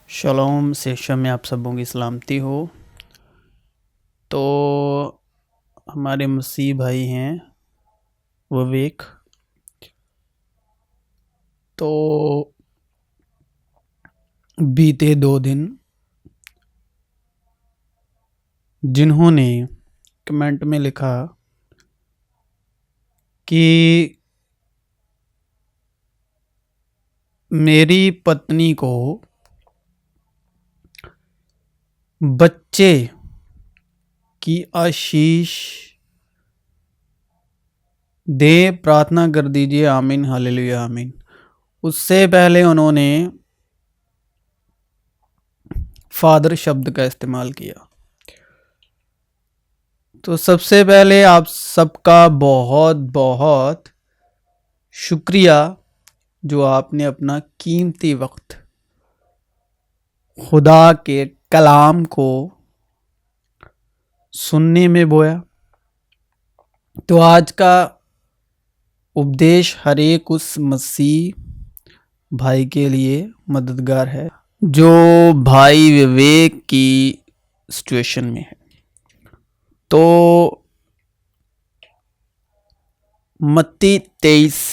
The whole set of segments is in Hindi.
शलोम सेशन में आप सबों की सलामती हो। तो हमारे मसीह भाई हैं विवेक, तो बीते 2 दिन जिन्होंने कमेंट में लिखा कि मेरी पत्नी को बच्चे की आशीष दे, प्रार्थना कर दीजिए, आमीन हालेलुया आमीन। उससे पहले उन्होंने फादर शब्द का इस्तेमाल किया। तो सबसे पहले आप सबका बहुत बहुत शुक्रिया जो आपने अपना कीमती वक्त खुदा के कलाम को सुनने में बोया। तो आज का उपदेश हर एक उस मसीह भाई के लिए मददगार है जो भाई विवेक की सिचुएशन में है। तो मत्ती 23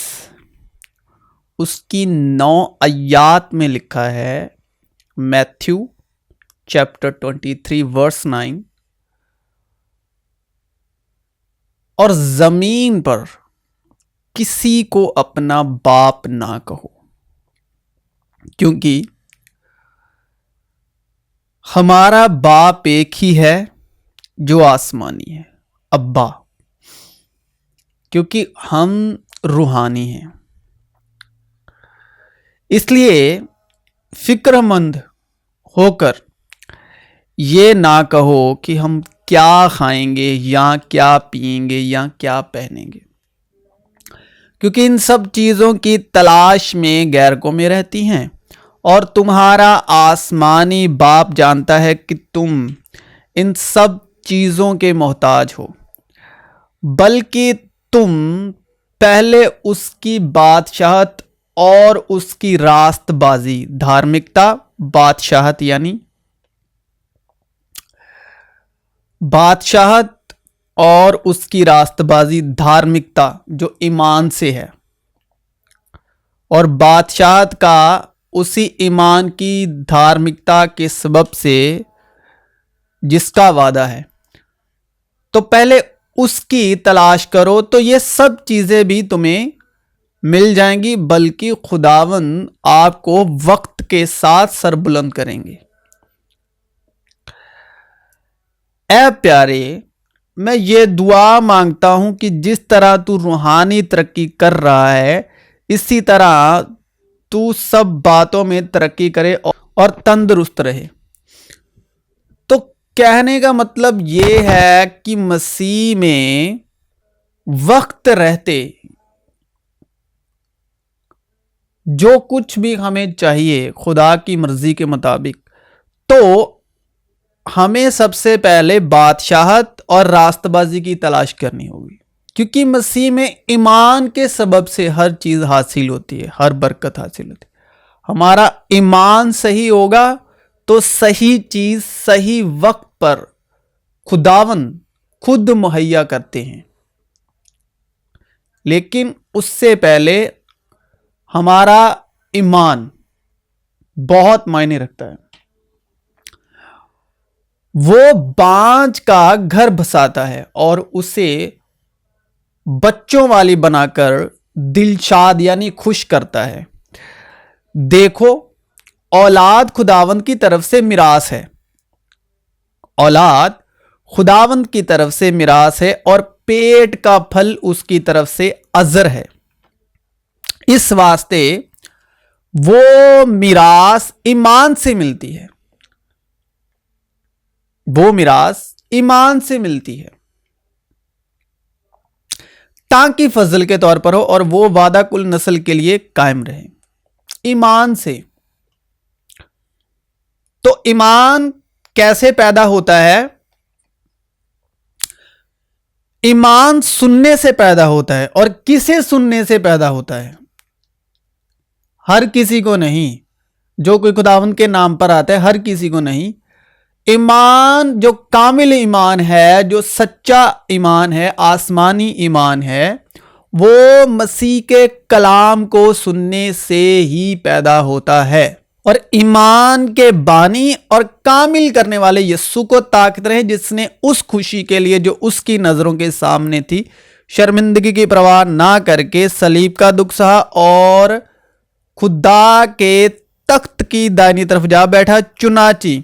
उसकी 9 आयात में लिखा है, मैथ्यू चैप्टर 23 वर्स 9, और जमीन पर किसी को अपना बाप ना कहो, क्योंकि हमारा बाप एक ही है जो आसमानी है, अब्बा, क्योंकि हम रूहानी हैं। इसलिए फिक्रमंद होकर ये ना कहो कि हम क्या खाएंगे या क्या पिएंगे या क्या पहनेंगे, क्योंकि इन सब चीज़ों की तलाश में गैर कौमें रहती हैं, और तुम्हारा आसमानी बाप जानता है कि तुम इन सब चीज़ों के मोहताज हो। बल्कि तुम पहले उसकी बादशाहत और उसकी रास्तबाजी, धार्मिकता, बादशाहत यानी बादशाहत और उसकी रास्तबाजी, धार्मिकता जो ईमान से है, और बादशाहत का उसी ईमान की धार्मिकता के सबब से जिसका वादा है, तो पहले उसकी तलाश करो, तो ये सब चीजें भी तुम्हें मिल जाएंगी। बल्कि खुदावन आपको वक्त के साथ सरबुलंद करेंगे। ऐ प्यारे, मैं ये दुआ मांगता हूं कि जिस तरह तू रूहानी तरक्की कर रहा है, इसी तरह तू सब बातों में तरक्की करे और तंदुरुस्त रहे। तो कहने का मतलब ये है कि मसीह में वक्त रहते जो कुछ भी हमें चाहिए खुदा की मर्जी के मुताबिक, तो हमें सबसे पहले बादशाहत और रास्तबाजी की तलाश करनी होगी, क्योंकि मसीह में ईमान के सबब से हर चीज हासिल होती है, हर बरकत हासिल होती है। हमारा ईमान सही होगा तो सही चीज सही वक्त पर खुदावन खुद मुहैया करते हैं। लेकिन उससे पहले हमारा ईमान बहुत मायने रखता है। वो बांझ का घर बसाता है और उसे बच्चों वाली बनाकर दिलशाद यानी खुश करता है। देखो, औलाद खुदावंद की तरफ से मिरास है, औलाद खुदावंद की तरफ से मिरास है, और पेट का फल उसकी तरफ से अजर है। इस वास्ते वो मिरास ईमान से मिलती है, वो मिरास ईमान से मिलती है, ताकि फजल के तौर पर हो और वो वादा कुल नस्ल के लिए कायम रहे। ईमान से। तो ईमान कैसे पैदा होता है? ईमान सुनने से पैदा होता है। और किसे सुनने से पैदा होता है? हर किसी को नहीं, जो कोई खुदावंद के नाम पर आता है, हर किसी को नहीं। ईमान जो कामिल ईमान है, जो सच्चा ईमान है, आसमानी ईमान है, वो मसीह के कलाम को सुनने से ही पैदा होता है। और ईमान के बानी और कामिल करने वाले यीशु को ताकते रहे, जिसने उस खुशी के लिए जो उसकी नजरों के सामने थी, शर्मिंदगी की परवाह ना करके सलीब का दुख सहा और खुदा के तख्त की दाहिनी तरफ जा बैठा। चुनाची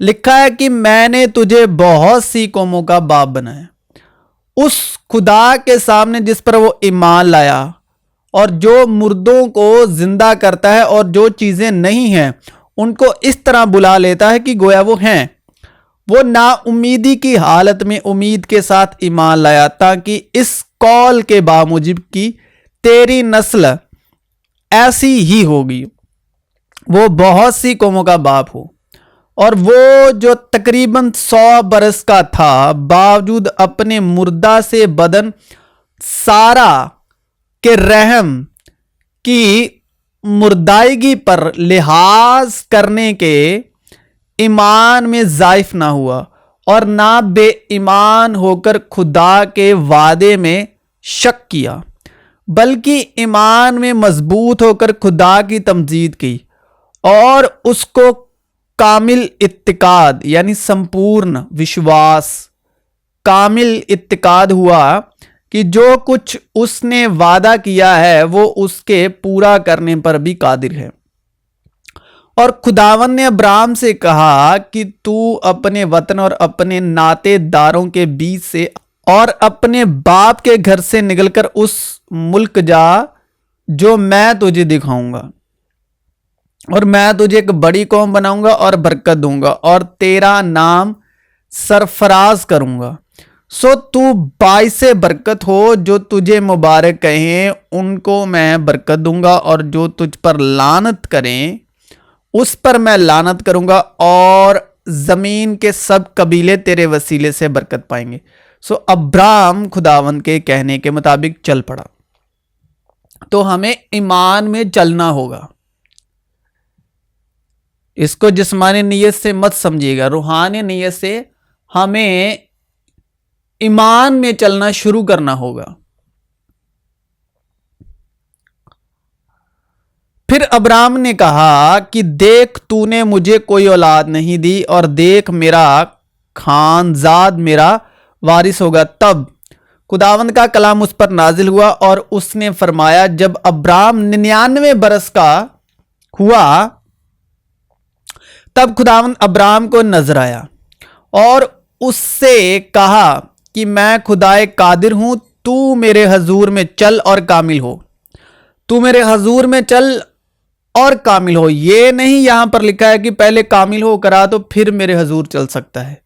लिखा है कि मैंने तुझे बहुत सी कौमों का बाप बनाया। उस खुदा के सामने जिस पर वो ईमान लाया और जो मुर्दों को जिंदा करता है और जो चीजें नहीं हैं उनको इस तरह बुला लेता है कि गोया वो हैं, वो नाउमीदी की हालत में उम्मीद के साथ ईमान लाया, ताकि इस कौल के बामुजिब की तेरी नस्ल ऐसी ही होगी, वो बहुत सी कौमों का बाप हो। और वो जो तकरीबन 100 बरस का था, बावजूद अपने मुर्दा से बदन सारा के रहम की मुर्दाईगी पर लिहाज करने के ईमान में ज़ाइफ ना हुआ और ना बेईमान होकर खुदा के वादे में शक किया, बल्कि ईमान में मजबूत होकर खुदा की तमजीद की और उसको कामिल इत्तिकाद यानी संपूर्ण विश्वास, कामिल इत्तिकाद हुआ कि जो कुछ उसने वादा किया है वो उसके पूरा करने पर भी कादिर है। और खुदावन ने अब्राहम से कहा कि तू अपने वतन और अपने नातेदारों के बीच से और अपने बाप के घर से निकलकर उस मुल्क जा जो मैं तुझे दिखाऊंगा, और मैं तुझे एक बड़ी कौम बनाऊंगा और बरकत दूंगा और तेरा नाम सरफराज करूंगा। सो तू बाइसे बरकत हो, जो तुझे मुबारक कहें उनको मैं बरकत दूंगा, और जो तुझ पर लानत करें उस पर मैं लानत करूंगा, और जमीन के सब कबीले तेरे वसीले से बरकत पाएंगे। सो अब्राहम खुदावंद के कहने के मुताबिक चल पड़ा। तो हमें ईमान में चलना होगा। इसको जिस्मानी नीयत से मत समझिएगा, रूहानी नीयत से हमें ईमान में चलना शुरू करना होगा। फिर अब्राहम ने कहा कि देख, तूने मुझे कोई औलाद नहीं दी, और देख मेरा खानजाद मेरा वारिस होगा। तब खुदावंद का कलाम उस पर नाजिल हुआ और उसने फरमाया, जब अब्राहम 99 बरस का हुआ तब खुदावंद अब्राहम को नजर आया और उससे कहा कि मैं खुदाए कादिर हूं, तू मेरे हजूर में चल और कामिल हो। तू मेरे हजूर में चल और कामिल हो। ये नहीं यहां पर लिखा है कि पहले कामिल हो करा तो फिर मेरे हजूर चल सकता है।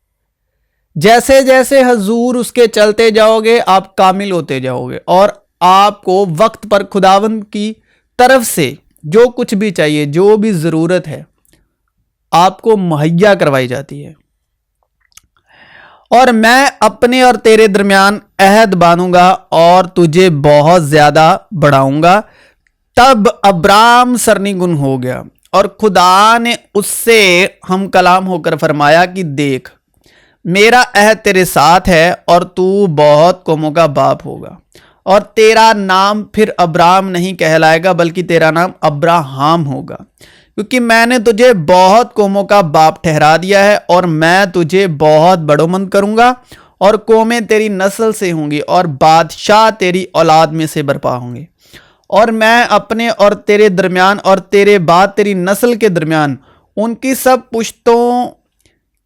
जैसे जैसे हजूर उसके चलते जाओगे आप कामिल होते जाओगे, और आपको वक्त पर खुदावंद की तरफ से जो कुछ भी चाहिए, जो भी जरूरत है, आपको मुहैया करवाई जाती है। और मैं अपने और तेरे दरमियान अहद बांधूंगा और तुझे बहुत ज्यादा बढ़ाऊंगा। तब अब्राम सरनीगुन हो गया और खुदा ने उससे हम कलाम होकर फरमाया कि देख, मेरा अहद तेरे साथ है और तू बहुत कौमों का बाप होगा, और तेरा नाम फिर अब्राम नहीं कहलाएगा बल्कि तेरा नाम अब्राहम होगा, क्योंकि मैंने तुझे बहुत कौमों का बाप ठहरा दिया है। और मैं तुझे बहुत बड़ोमंद करूंगा और कौमें तेरी नस्ल से होंगी और बादशाह तेरी औलाद में से बरपा होंगे। और मैं अपने और तेरे दरमियान और तेरे बाद तेरी नस्ल के दरमियान उनकी सब पुश्तों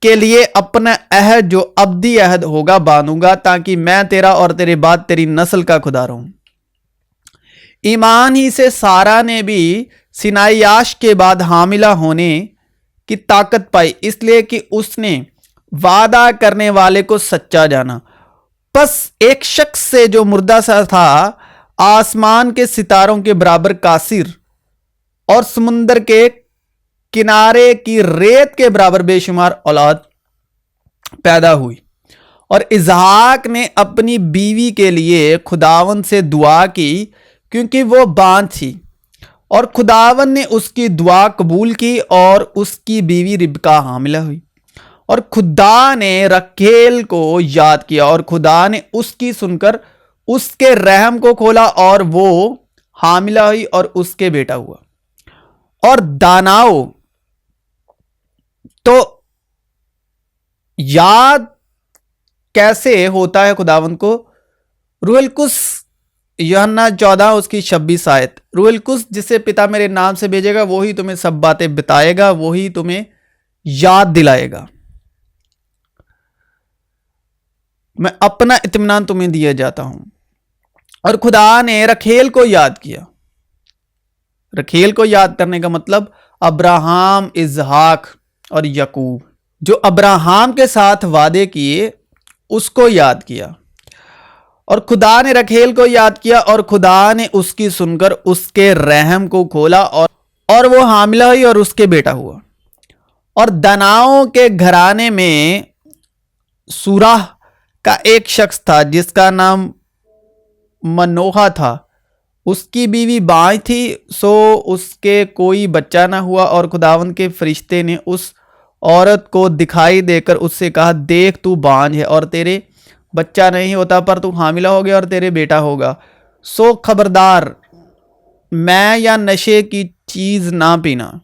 के लिए अपना अहद जो अब्दी अहद होगा बांधूंगा, ताकि मैं तेरा और तेरे बाद तेरी नस्ल का खुदा रहूं। ईमान ही से सारा ने भी सिनायाश के बाद हामिला होने की ताकत पाई, इसलिए कि उसने वादा करने वाले को सच्चा जाना। बस एक शख्स से जो मुर्दा सा था, आसमान के सितारों के बराबर कासिर और समुंदर के किनारे की रेत के बराबर बेशुमार औलाद पैदा हुई। और इजहाक ने अपनी बीवी के लिए खुदावंद से दुआ की, क्योंकि वो बांझ थी और खुदावन ने उसकी दुआ कबूल की और उसकी बीवी रिबका हामिला हुई। और खुदा ने रखेल को याद किया और खुदा ने उसकी सुनकर उसके रहम को खोला और वो हामिला हुई और उसके बेटा हुआ। और दानाओ तो याद कैसे होता है खुदावन को? रूहुल कुस यूहन्ना 14 उसकी 26 आयत, रूहुल कुस जिसे पिता मेरे नाम से भेजेगा वही तुम्हें सब बातें बताएगा, वही तुम्हें याद दिलाएगा। मैं अपना इत्मीनान तुम्हें दिया जाता हूं। और खुदा ने रखेल को याद किया। रखेल को याद करने का मतलब अब्राहम, इजहाक और यकूब, जो अब्राहम के साथ वादे किए उसको याद किया। और खुदा ने रखेल को याद किया और खुदा ने उसकी सुनकर उसके रहम को खोला और वो हामिला हुई और उसके बेटा हुआ। और दनाओं के घराने में सूराह का एक शख्स था जिसका नाम मनोहा था। उसकी बीवी बाँझ थी, सो उसके कोई बच्चा ना हुआ। और खुदावंद के फरिश्ते ने उस औरत को दिखाई देकर उससे कहा, देख तू बाँझ है और तेरे बच्चा नहीं होता, पर तू हामिला हो गया और तेरे बेटा होगा। सो खबरदार, मैं या नशे की चीज़ ना पीना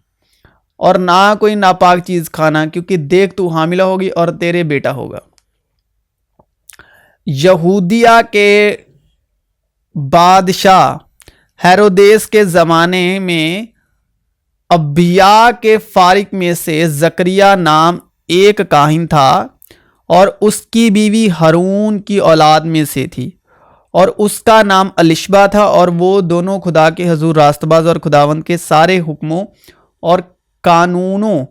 और ना कोई नापाक चीज़ खाना, क्योंकि देख तू हामिला होगी और तेरे बेटा होगा। यहूदिया के बादशाह हेरोदेस के ज़माने में अबिया के फारिक में से जकरिया नाम एक काहिन था और उसकी बीवी हारून की औलाद में से थी और उसका नाम अलिशबा था। और वो दोनों खुदा के हजूर रास्तबाज और खुदावंद के सारे हुक्मों और कानूनों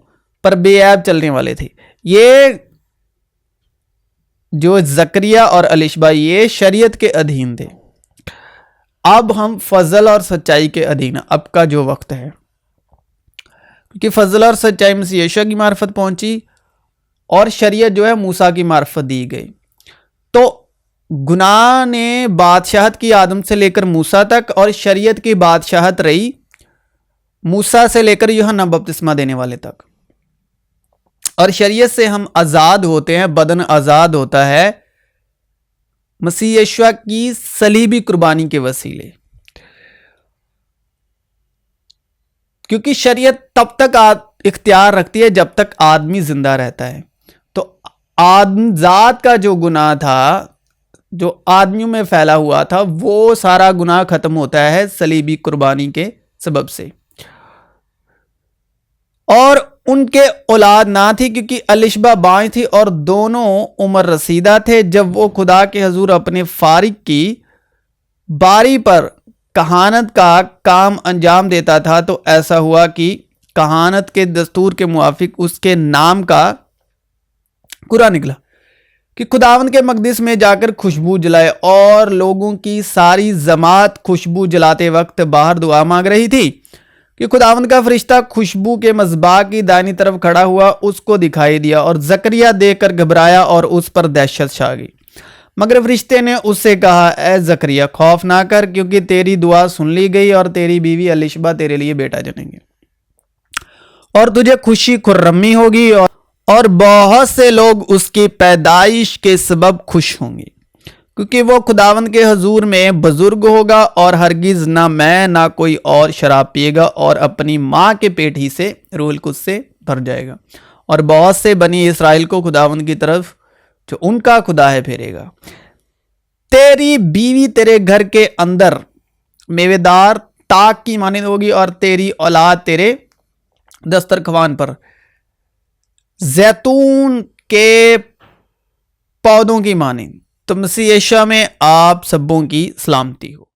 पर बेऐब चलने वाले थे। ये जो जकरिया और अलिशबा ये शरीयत के अधीन थे। अब हम फजल और सच्चाई के अधीन। अब का जो वक्त है, क्योंकि फजल और सच्चाई मसीह यीशु की मार्फत पहुंची और शरीयत जो है मूसा की मार्फत दी गई। तो गुनाह ने बादशाहत की आदम से लेकर मूसा तक और शरीयत की बादशाहत रही मूसा से लेकर यूहन्ना बपतिस्मा देने वाले तक। और शरीयत से हम आज़ाद होते हैं, बदन आज़ाद होता है मसीह यीशु की सलीबी कुर्बानी के वसीले। क्योंकि शरीयत तब तक इख्तियार रखती है जब तक आदमी जिंदा रहता है। तो आदमजात का जो गुनाह था, जो आदमियों में फैला हुआ था, वो सारा गुनाह खत्म होता है सलीबी कुर्बानी के सबब से। और उनके औलाद ना थी क्योंकि अलिशबा बाँझ थी और दोनों उम्र रसीदा थे। जब वो खुदा के हजूर अपने फारिक की बारी पर कहानत का काम अंजाम देता था, तो ऐसा हुआ कि कहानत के दस्तूर के मुआफिक उसके नाम का कुरा निकला कि खुदावंद के मकदिस में जाकर खुशबू जलाए। और लोगों की सारी जमात खुशबू जलाते वक्त बाहर दुआ मांग रही थी कि खुदावंद का फरिश्ता खुशबू के मज़बा की दाहिनी तरफ खड़ा हुआ उसको दिखाई दिया और जकरिया देखकर घबराया और उस पर दहशत छा गई। मगर फरिश्ते ने उससे कहा, ए जकरिया खौफ ना कर, क्योंकि तेरी दुआ सुन ली गई और तेरी बीवी अलिशबा तेरे लिए बेटा जनेंगे और तुझे खुशी खुर्रमी होगी और बहुत से लोग उसकी पैदाइश के सबब खुश होंगे, क्योंकि वो खुदावंद के हजूर में बुजुर्ग होगा और हरगिज ना मैं ना कोई और शराब पिएगा और अपनी माँ के पेट ही से रूहुल कुद्स से भर जाएगा और बहुत से बनी इस्राएल को खुदावंद की तरफ जो उनका खुदा है फेरेगा। तेरी बीवी तेरे घर के अंदर मेवेदार ताक की मानिंद होगी और तेरी औलाद तेरे दस्तरख्वान पर जैतून के पौधों की मानिंद। तो मसीह यीशु में आप सबों की सलामती हो।